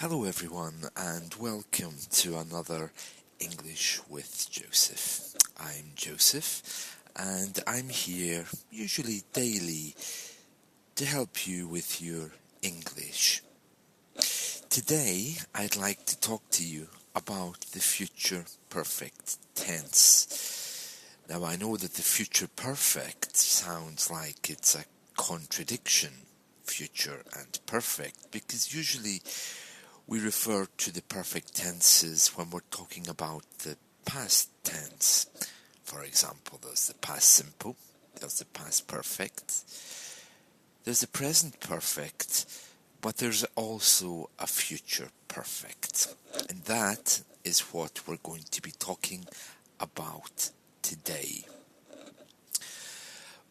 Hello everyone and welcome to another English with Joseph. I'm Joseph and I'm here usually daily to help you with your English. Today I'd like to talk to you about the future perfect tense. Now I know that the future perfect sounds like it's a contradiction, future and perfect, because usually we refer to the perfect tenses when we're talking about the past tense. For example, there's the past simple, there's the past perfect, there's the present perfect, but there's also a future perfect. And that is what we're going to be talking about today.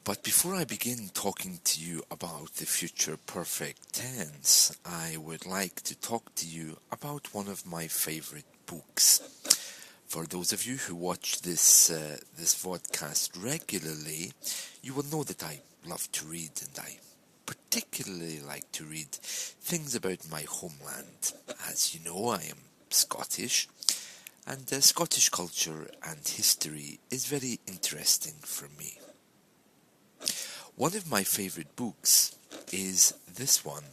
But before I begin talking to you about the future perfect tense, I would like to talk to you about one of my favorite books. For those of you who watch this podcast regularly, you will know that I love to read, and I particularly like to read things about my homeland. As you know, I am Scottish, and Scottish culture and history is very interesting for me. One of my favourite books is this one,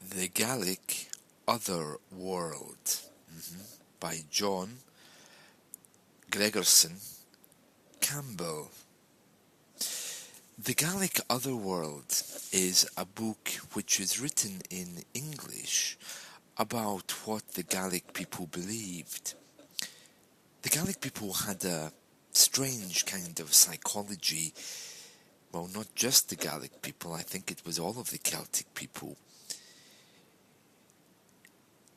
The Gaelic Otherworld, by John Gregerson Campbell. The Gaelic Otherworld is a book which is written in English about what the Gaelic people believed. The Gaelic people had a strange kind of psychology. Well, not just the Gaelic people, I think it was all of the Celtic people.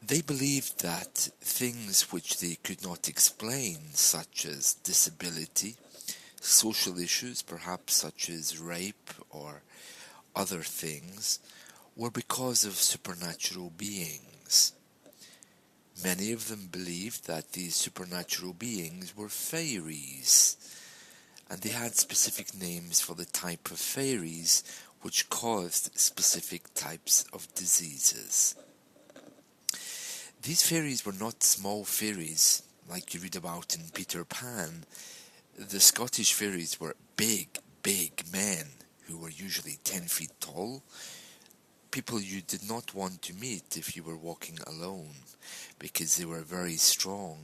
They believed that things which they could not explain, such as disability, social issues, perhaps such as rape or other things, were because of supernatural beings. Many of them believed that these supernatural beings were fairies, and they had specific names for the type of fairies which caused specific types of diseases. These fairies were not small fairies like you read about in Peter Pan. The Scottish fairies were big men who were usually 10 feet tall, people you did not want to meet if you were walking alone, because they were very strong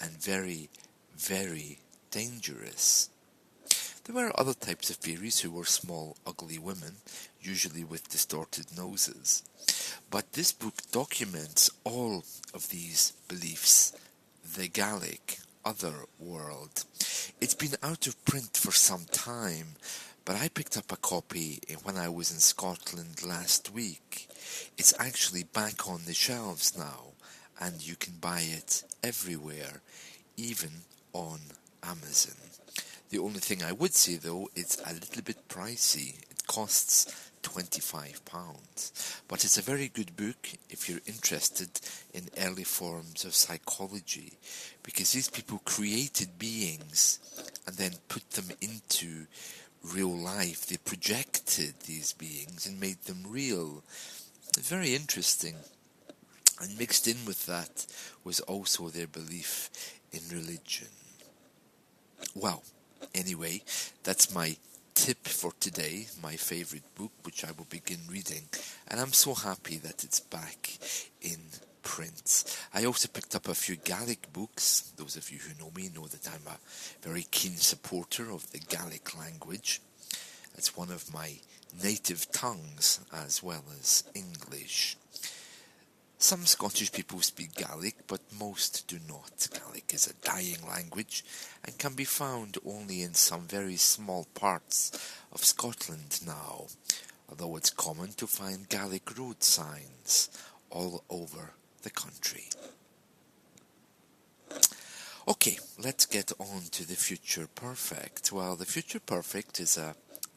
and very, very dangerous. There were other types of fairies who were small, ugly women, usually with distorted noses. But this book documents all of these beliefs. The Gaelic Otherworld. It's been out of print for some time, but I picked up a copy when I was in Scotland last week. It's actually back on the shelves now, and you can buy it everywhere, even on Amazon. The only thing I would say though, it's a little bit pricey. It costs £25, but it's a very good book if you're interested in early forms of psychology, because these people created beings and then put them into real life. They projected these beings and made them real. Very interesting. And mixed in with that was also their belief in religion. Well, anyway, that's my tip for today, my favourite book, which I will begin reading, and I'm so happy that it's back in print. I also picked up a few Gaelic books. Those of you who know me know that I'm a very keen supporter of the Gaelic language. It's one of my native tongues as well as English. Some Scottish people speak Gaelic, but most do not. Gaelic is a dying language and can be found only in some very small parts of Scotland now, although it's common to find Gaelic road signs all over the country. Okay, let's get on to the future perfect. Well, the future perfect is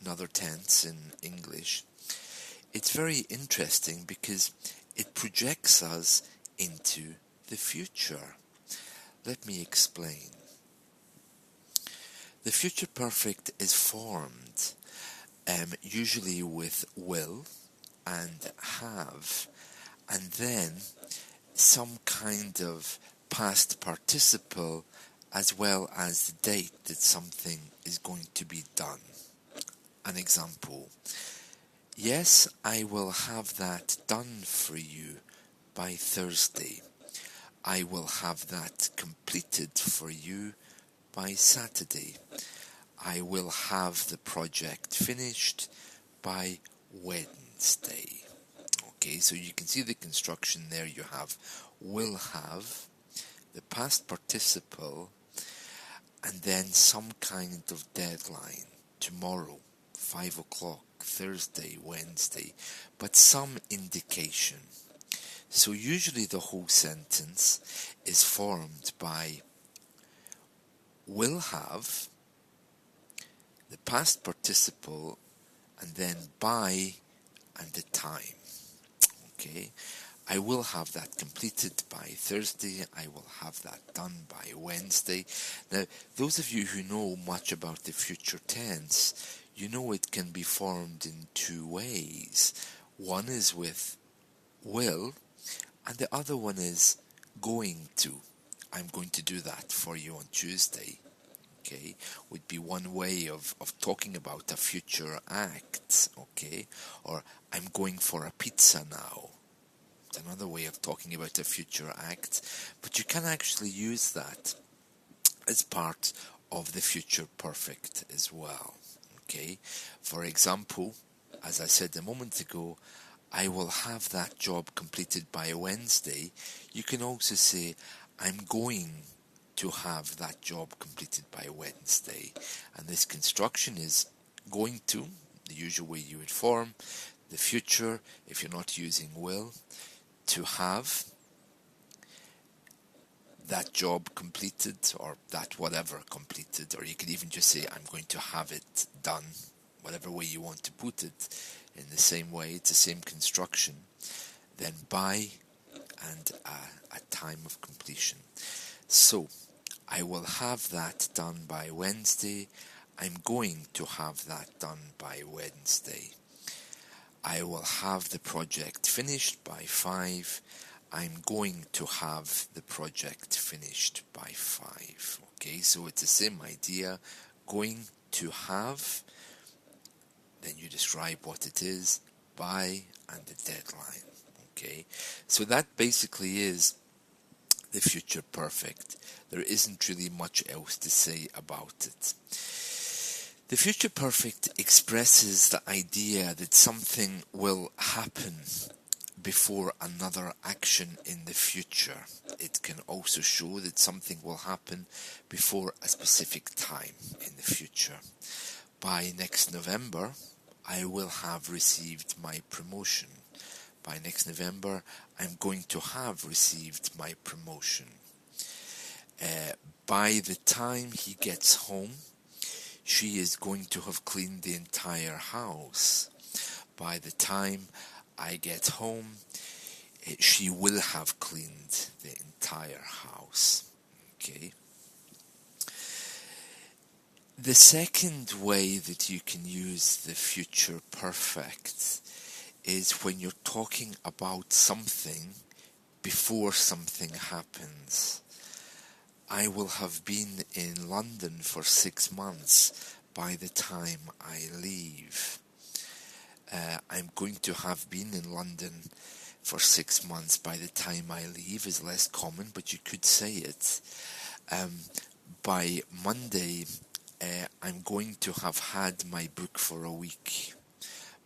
another tense in English. It's very interesting because it projects us into the future. Let me explain. The future perfect is formed usually with will, and have, and then some kind of past participle as well as the date that something is going to be done. An example: yes, I will have that done for you by Thursday. I will have that completed for you by Saturday. I will have the project finished by Wednesday. Okay, so you can see the construction there. You have will have, the past participle, and then some kind of deadline. Tomorrow, 5 o'clock, Thursday, Wednesday, but some indication. So usually the whole sentence is formed by will have, the past participle, and then by and the time. Okay, I will have that completed by Thursday. I will have that done by Wednesday. Now, those of you who know much about the future tense, you know it can be formed in two ways. One is with will, and the other one is going to. I'm going to do that for you on Tuesday. Okay, would be one way of talking about a future act. Okay, or I'm going for a pizza now. It's another way of talking about a future act, but you can actually use that as part of the future perfect as well. Okay, for example, as I said a moment ago, I will have that job completed by Wednesday. You can also say, I'm going to have that job completed by Wednesday. And this construction is going to, the usual way you would form, the future, if you're not using will, to have that job completed, or that whatever completed, or you could even just say, I'm going to have it done, whatever way you want to put it. In the same way, it's the same construction. Then by and a time of completion. So, I will have that done by Wednesday. I'm going to have that done by Wednesday. I will have the project finished by 5. I'm going to have the project finished by 5. Okay, so it's the same idea. Going to have, then you describe what it is, by, and the deadline. Okay, so that basically is the future perfect. There isn't really much else to say about it. The future perfect expresses the idea that something will happen before another action in the future. It can also show that something will happen before a specific time in the future. By next November, I will have received my promotion. By next November, I'm going to have received my promotion. By the time he gets home, she is going to have cleaned the entire house. By the time I get home, she will have cleaned the entire house. Okay. The second way that you can use the future perfect is when you're talking about something before something happens. I will have been in London for 6 months by the time I leave. I'm going to have been in London for 6 months by the time I leave is less common, but you could say it. By Monday, I'm going to have had my book for a week.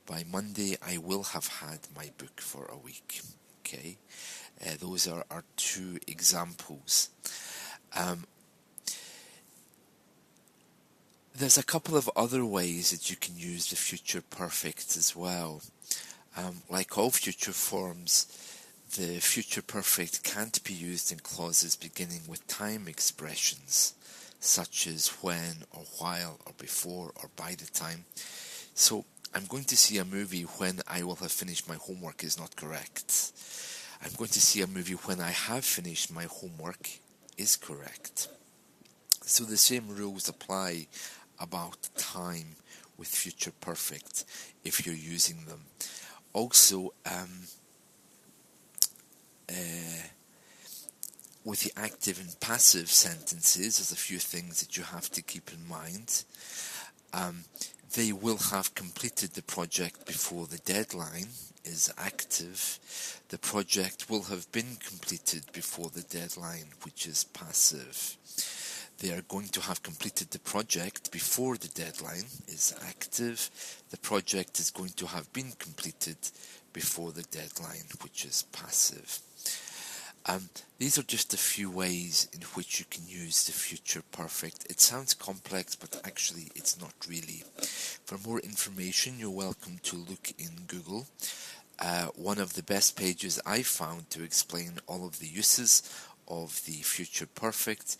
By Monday, I will have had my book for a week. Okay, those are our two examples. There's a couple of other ways that you can use the future perfect as well. Like all future forms, the future perfect can't be used in clauses beginning with time expressions, such as when or while or before or by the time. So, I'm going to see a movie when I will have finished my homework is not correct. I'm going to see a movie when I have finished my homework is correct. So the same rules apply about time with future perfect if you're using them. Also, with the active and passive sentences, there's a few things that you have to keep in mind. They will have completed the project before the deadline is active. The project will have been completed before the deadline, which is passive. They are going to have completed the project before the deadline is active. The project is going to have been completed before the deadline, which is passive. These are just a few ways in which you can use the future perfect. It sounds complex, but actually it's not really. For more information, you're welcome to look in Google. One of the best pages I found to explain all of the uses of the future perfect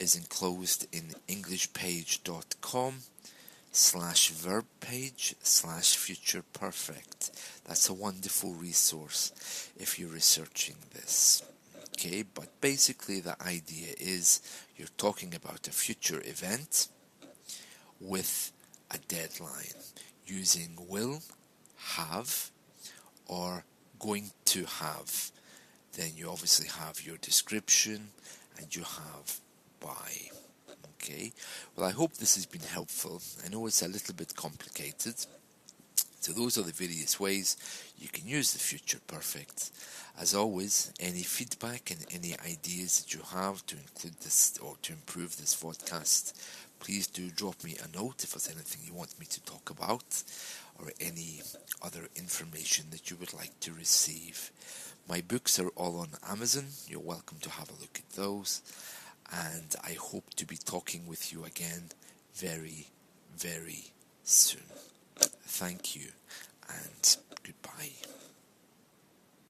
is enclosed in englishpage.com/verb page/future perfect. That's a wonderful resource if you're researching this. Okay, but basically the idea is you're talking about a future event with a deadline using will, have, or going to have. Then you obviously have your description and you have by. Okay, well, I hope this has been helpful. I know it's a little bit complicated. So those are the various ways you can use the future perfect. As always, any feedback and any ideas that you have to include this or to improve this podcast, please do drop me a note if there's anything you want me to talk about or any other information that you would like to receive. My books are all on Amazon. You're welcome to have a look at those. And I hope to be talking with you again very, very soon. Thank you, and